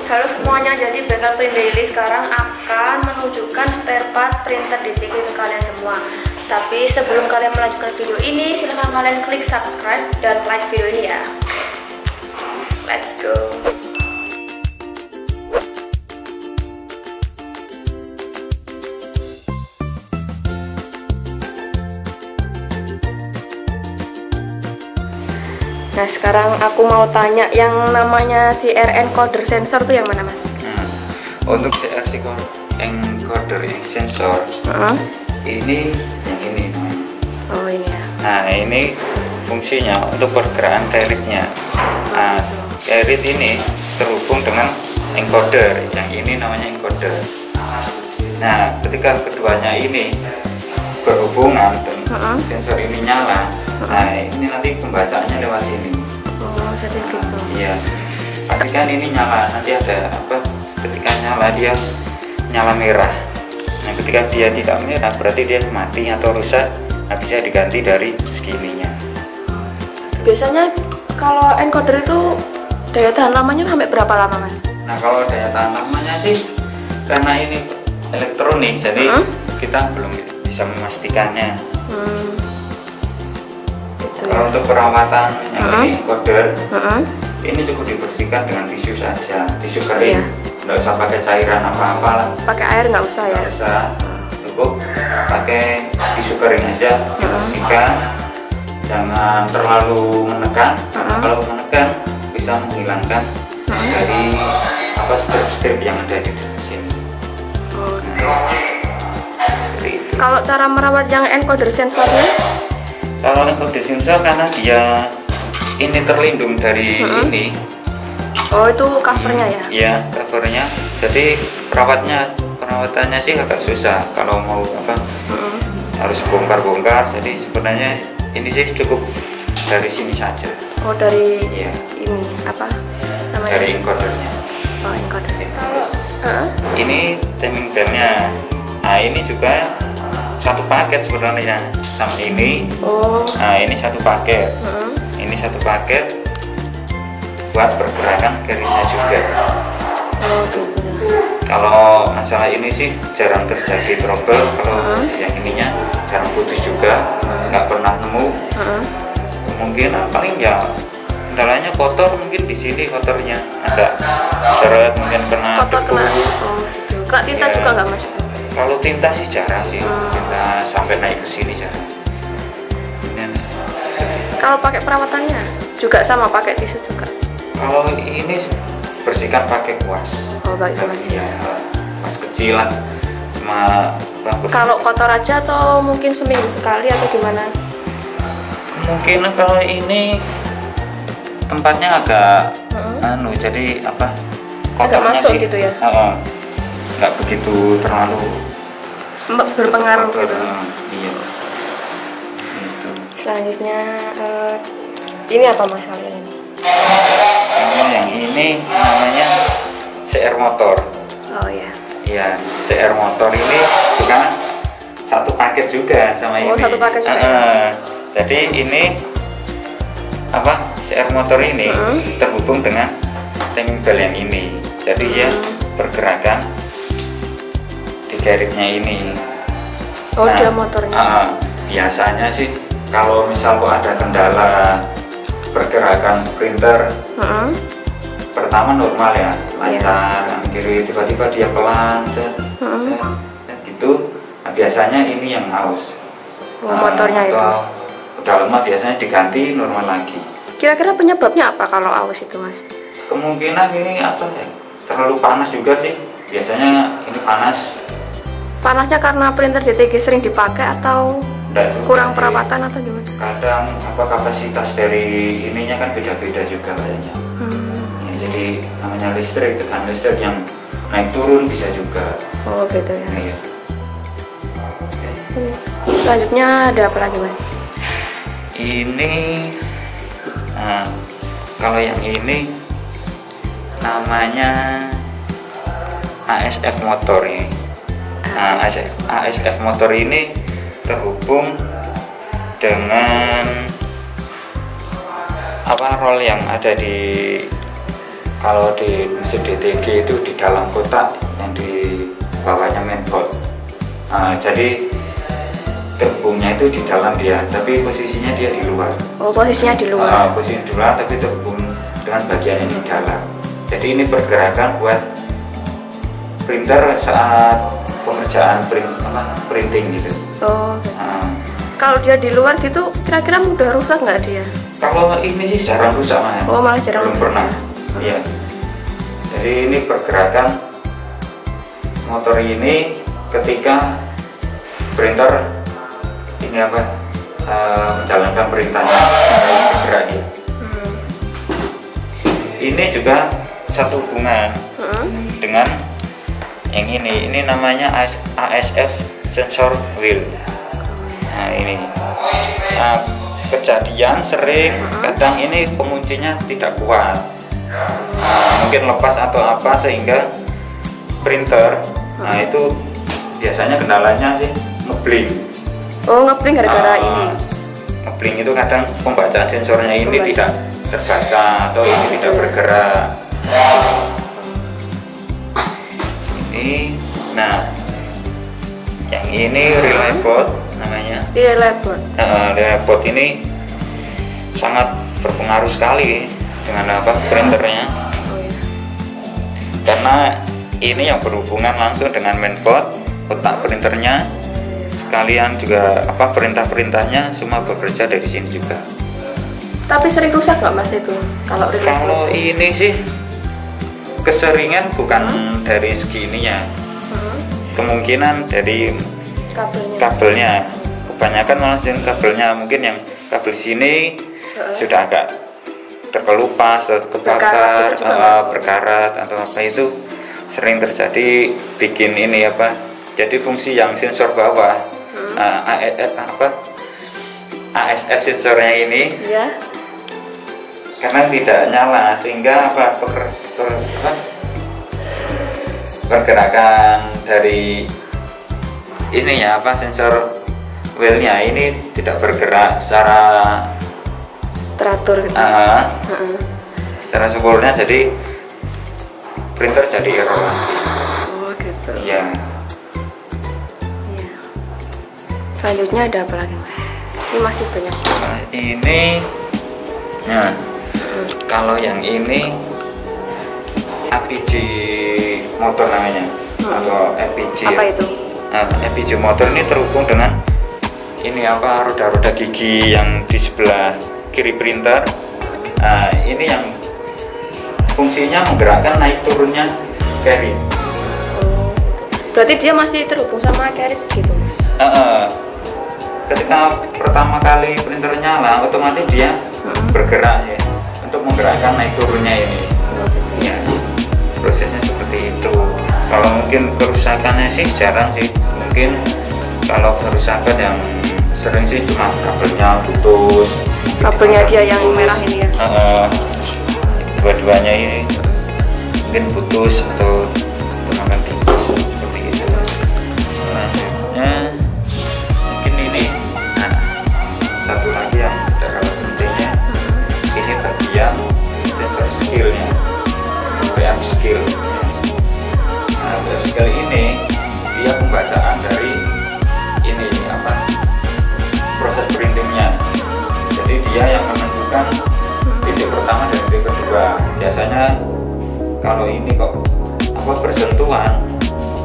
Halo semuanya, jadi Bakal Print Daily sekarang akan menunjukkan spare part printer DTG ke kalian semua. Tapi sebelum kalian melanjutkan video ini, silahkan kalian klik subscribe dan like video ini ya. Let's go. Nah, sekarang aku mau tanya yang namanya CR encoder sensor tuh yang mana, Mas? Untuk CR encoder yang sensor, ini yang ini. Oh, ini ya. Nah, ini fungsinya untuk pergerakan carriage-nya. Nah, carriage ini terhubung dengan encoder, yang ini namanya encoder. Nah, ketika keduanya ini berhubungan dan sensor ini nyala, nah ini nanti pembacaannya lewat sini. Oh, jadi gitu. Iya. Pastikan ini nyala. Nanti ada apa? Ketika nyala dia nyala merah. Nah, ketika dia tidak merah berarti dia mati atau rusak. Nah, bisa diganti dari segininya. Biasanya kalau encoder itu daya tahan lamanya sampai berapa lama, Mas? Nah, kalau daya tahan lamanya sih karena ini elektronik, jadi kita belum bisa memastikannya. Gitu ya. Kalau untuk perawatan yang ini encoder, ini cukup dibersihkan dengan tisu saja, tisu kering. Nggak usah pakai cairan apa-apa lah. Pakai air nggak usah ya? Nggak usah, cukup pakai tisu kering aja dibersihkan. Jangan terlalu menekan, karena kalau menekan bisa menghilangkan dari apa strip-strip yang ada di sini. Kalau cara merawat yang encoder sensornya? Kalau encoder sensor karena dia ini terlindung dari ini. Oh, itu covernya ya? Iya, covernya. Jadi perawatannya sih agak susah kalau mau apa harus bongkar-bongkar. Jadi sebenarnya ini sih cukup dari sini saja. Oh, dari ini apa namanya? Dari encodernya. Oh, encoder. Ini timing belnya. Nah, ini juga satu paket sebenarnya sama ini. Nah, ini satu paket. Ini satu paket buat pergerakan carriage-nya juga. Oh, gitu. Kalau masalah ini sih jarang terjadi trouble. Kalau yang ininya jarang putus juga, nggak pernah nemu. Kemungkinan paling ya kendalanya kotor, mungkin di sini kotornya agak seret, mungkin kena debu. Kena tinta juga nggak, Mas? Kalau tinta sih jarang sih, tinta sampai naik ke sini jarang. Kalau pakai perawatannya juga sama, pakai tisu juga. Kalau ini bersihkan pakai kuas. Oh, pakai kuas ya. Kuas kecilan. Kalau kotor aja atau mungkin seminggu sekali atau gimana? Kemungkinan kalau ini tempatnya agak jadi apa? Agak masuk gitu ya? Nggak begitu terlalu berpengaruh gitu. Iya. Gitu. Selanjutnya ini apa masalahnya ini? Kalau yang ini namanya CR motor. Oh ya. Iya, CR motor ini juga satu paket juga sama ini. Oh, satu paket juga. Jadi ini apa? CR motor ini terhubung dengan timing bell yang ini. Jadi dia pergerakan di carriage-nya ini. Oh, dia motornya. Biasanya sih kalau misal kok ada kendala pergerakan printer, pertama normal ya, lancar, kanan kiri, tiba-tiba dia pelan, gitu. Nah, biasanya ini yang aus. Motornya itu. Udah lama biasanya diganti normal lagi. Kira-kira penyebabnya apa kalau aus itu, Mas? Kemungkinan ini apa ya? Terlalu panas juga sih. Biasanya ini panas. Panasnya karena printer DTG sering dipakai atau kurang perawatan atau gimana? Kadang apa kapasitas dari ininya kan beda-beda juga kayaknya. Ya, jadi namanya listrik, tekan listrik yang naik turun bisa juga. Oh, gitu ya. Iya. Selanjutnya ada apa lagi, Mas? Ini kalau yang ini namanya ASF motor ini. Nah, ASF motor ini terhubung dengan apa roll yang ada di Kalau di mesin DTG itu di dalam kotak yang di bawahnya mainboard. Jadi terhubungnya itu di dalam dia, tapi posisinya dia di luar. Oh, posisinya di luar. Posisi di luar, tapi terhubung dengan bagian yang di dalam. Jadi ini pergerakan buat printer saat pengerjaan printing gitu. Oh. Kalau dia di luar gitu, kira-kira mudah rusak nggak dia? Kalau ini sih jarang rusak, Mas. Oh, malah jarang belum rusak. Pernah. Iya. Jadi ini pergerakan motor ini ketika printer ini menjalankan perintahnya bergerak dia. Ini juga satu hubungan dengan yang ini namanya ASF sensor wheel. Nah ini kejadian sering kadang ini penguncinya tidak kuat, mungkin lepas atau apa sehingga printer itu biasanya kendalanya sih ngebling. Oh, ngebling gara-gara ini. Ngebling itu kadang pembacaan sensornya ini tidak terbaca atau ini tidak bergerak. Ini, nah, yang ini relay board namanya. Relay board. Relay board ini sangat berpengaruh sekali dengan printernya. Oh, iya. Karena ini yang berhubungan langsung dengan mainboard, kotak printernya, sekalian juga perintah-perintahnya semua bekerja dari sini juga. Tapi sering rusak nggak Mas itu kalau relay board? Kalau ini sih keseringan bukan dari segi ininya, kemungkinan dari kabelnya. Kebanyakan langsung kabelnya, mungkin yang kabel sini sudah agak terkelupas atau kebakar, berkarat atau apa, itu sering terjadi bikin ini jadi fungsi yang sensor bawah ASF sensornya ini karena tidak nyala sehingga pergerakan dari ini sensor wheelnya ini tidak bergerak secara teratur gitu. Secara sempurna, jadi printer jadi error. Oh gitu. Ya. Selanjutnya ada apa lagi Mas? Ini masih banyak. Ini kalau yang ini APG motor namanya, atau APG. Apa itu? APG motor ini terhubung dengan ini roda-roda gigi yang di sebelah kiri printer. Ini yang fungsinya menggerakkan naik turunnya carriage. Oh, berarti dia masih terhubung sama carriage gitu? Ketika pertama kali printer nyala, otomatis dia bergerak ya, untuk menggerakkan naik turunnya ini. Ya, prosesnya seperti itu. Kalau mungkin kerusakannya sih jarang sih. Mungkin kalau kerusakan yang sering sih cuma kabelnya putus. Kabelnya dia yang merah ini ya? Dua-duanya ini mungkin putus atau tenaga tipis seperti itu. Selanjutnya mungkin ini, satu lagi yang tidak kalah pentingnya, ini bagian sensor skillnya, PF skill. PF skill ini dia pembacaan dari ini proses printingnya. Jadi dia yang menentukan titik pertama dan titik kedua. Biasanya kalau ini kok bersentuhan,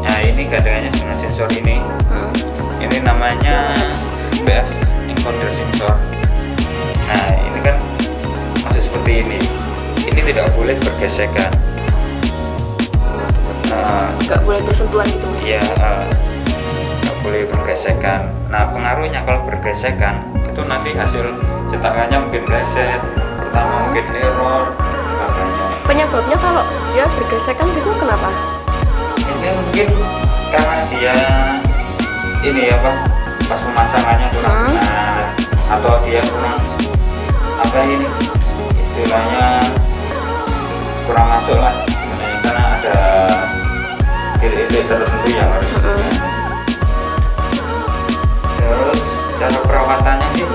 nah ini gandengannya dengan sensor ini. Ini namanya PF encoder sensor. Nah ini kan masih seperti ini. Ini tidak boleh bergesekan. Nggak boleh bersentuhan gitu? Iya, nggak boleh bergesekan. Nah pengaruhnya kalau bergesekan itu nanti hasil cetakannya mungkin reset, pertama mungkin error, makanya. Penyebabnya kalau dia bergesekan gitu kenapa? Ini mungkin karena dia ini pas pemasangannya kurang benar, atau dia kurang ini istilahnya kurang masuk lah sebenarnya, karena ada titik tertentu yang harus. Terus cara perawatannya sih,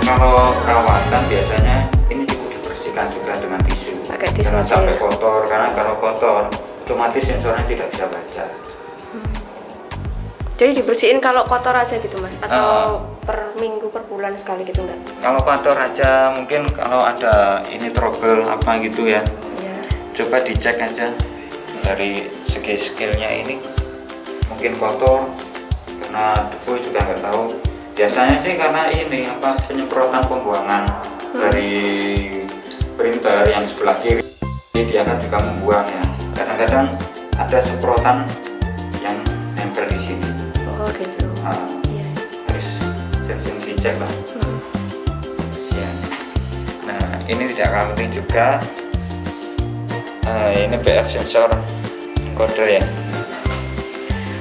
kalau perawatan biasanya ini cukup dibersihkan juga dengan tisu. Pakai tisu jangan sampai kotor kan. kalau kotor otomatis sensornya tidak bisa baca. Jadi dibersihin kalau kotor aja gitu Mas? Atau per minggu, per bulan sekali gitu enggak? Kalau kotor aja, mungkin kalau ada ini trouble apa gitu ya, coba dicek aja dari segi skillnya ini. Mungkin kotor karena debu juga nggak tahu. Biasanya sih karena ini apa penyemprotan pembuangan dari printer yang sebelah kiri, dia kan juga membuang ya. Kadang-kadang ada semprotan yang nempel di sini. Oh gitu. Harus sering dicek lah. Nah ini tidak kalah penting juga. Ini PF sensor encoder ya.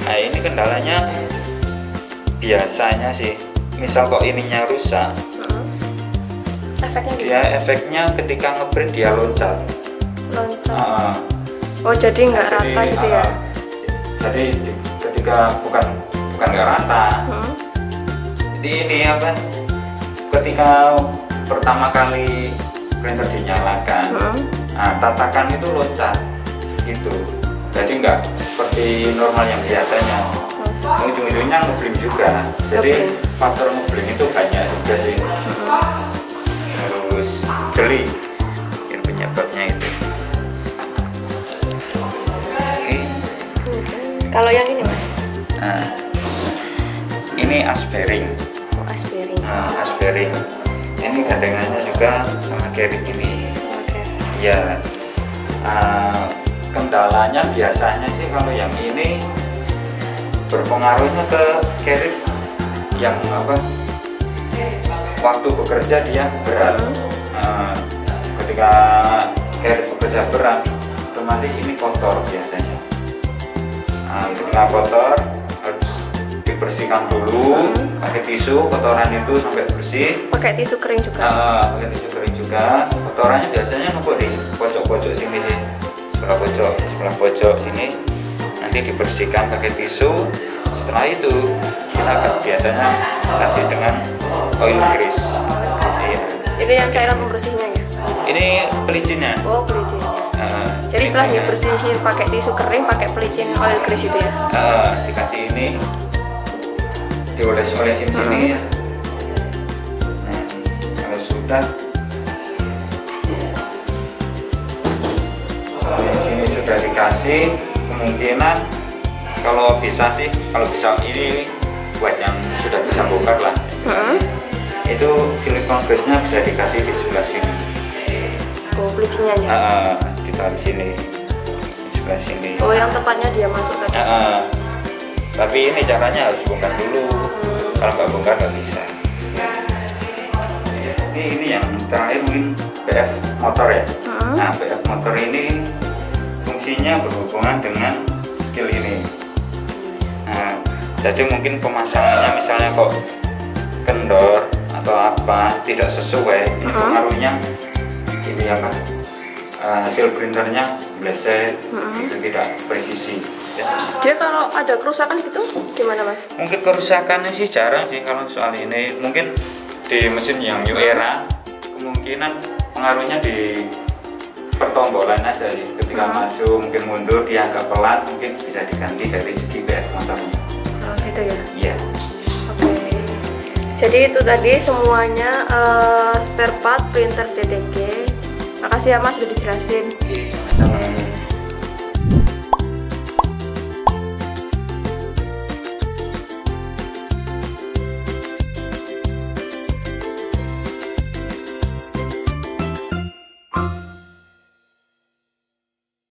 Nah ini kendalanya biasanya sih, misal kok ininya rusak, efeknya ketika ngeprint dia loncat. Oh jadi nggak rata gitu ya? Jadi ketika bukan nggak rata. Jadi ini apa? Ketika pertama kali printer dinyalakan, tatakan itu loncat gitu. Jadi nggak seperti normal yang biasanya. Ujung-ujungnya ngeblink juga. Jadi faktor ngeblink itu banyak juga sih. Terus jeli, yang penyebabnya itu. Kalau yang ini Mas? Nah, ini aspering. Oh aspering. Aspering. Ini gandengannya juga sama carry ini. Ya. Kendalanya biasanya sih kalau yang ini berpengaruhnya ke carry yang apa? Waktu bekerja dia berat. Ketika carry bekerja berat, otomatis ini kotor biasanya. Ketika kotor harus dibersihkan dulu pakai tisu, kotoran itu sampai bersih. Pakai tisu kering juga. Pakai tisu kering juga. Kotorannya biasanya numpuk di pojok-pojok sini sih, sebelah pojok sini. Nanti dibersihkan pakai tisu. Setelah itu kita akan biasanya kasih dengan oil grease. Ini yang cairan pembersihnya ya? Ini pelicinnya. Oh pelicinnya. Jadi setelah dibersihin pakai tisu kering, pakai pelicin oil grease itu ya? Dikasih ini, dioles-olesin sini. Nah, kalau sudah, sini sudah dikasih, kemungkinan kalau bisa sih, kalau bisa ini buat yang sudah bisa bongkar lah. Itu silikon grease-nya bisa dikasih di sebelah sini. Oh pelicinnya aja? Di dalam sini, di sebelah sini. Oh yang tempatnya dia masuk tadi? Tapi ini caranya harus bongkar dulu. Kalau nggak bongkar nggak bisa. Ini yang terakhir mungkin PF motor ya. Nah PF motor ini fungsinya berhubungan dengan skill ini. Nah, jadi mungkin pemasangannya misalnya kok kendor atau apa tidak sesuai, ini pengaruhnya ini apa? Hasil printernya bleset, itu tidak presisi. Dia kalau ada kerusakan gitu gimana Mas? Mungkin kerusakannya sih jarang sih kalau soal ini. Mungkin di mesin yang new era kemungkinan pengaruhnya di pertombolan aja sih. Ketika maju mungkin mundur dia agak pelat, mungkin bisa diganti dari segi PF motornya. Oh gitu ya? Iya. Oke. Jadi itu tadi semuanya spare part printer DTG. Makasih ya Mas sudah dijelasin. Sama.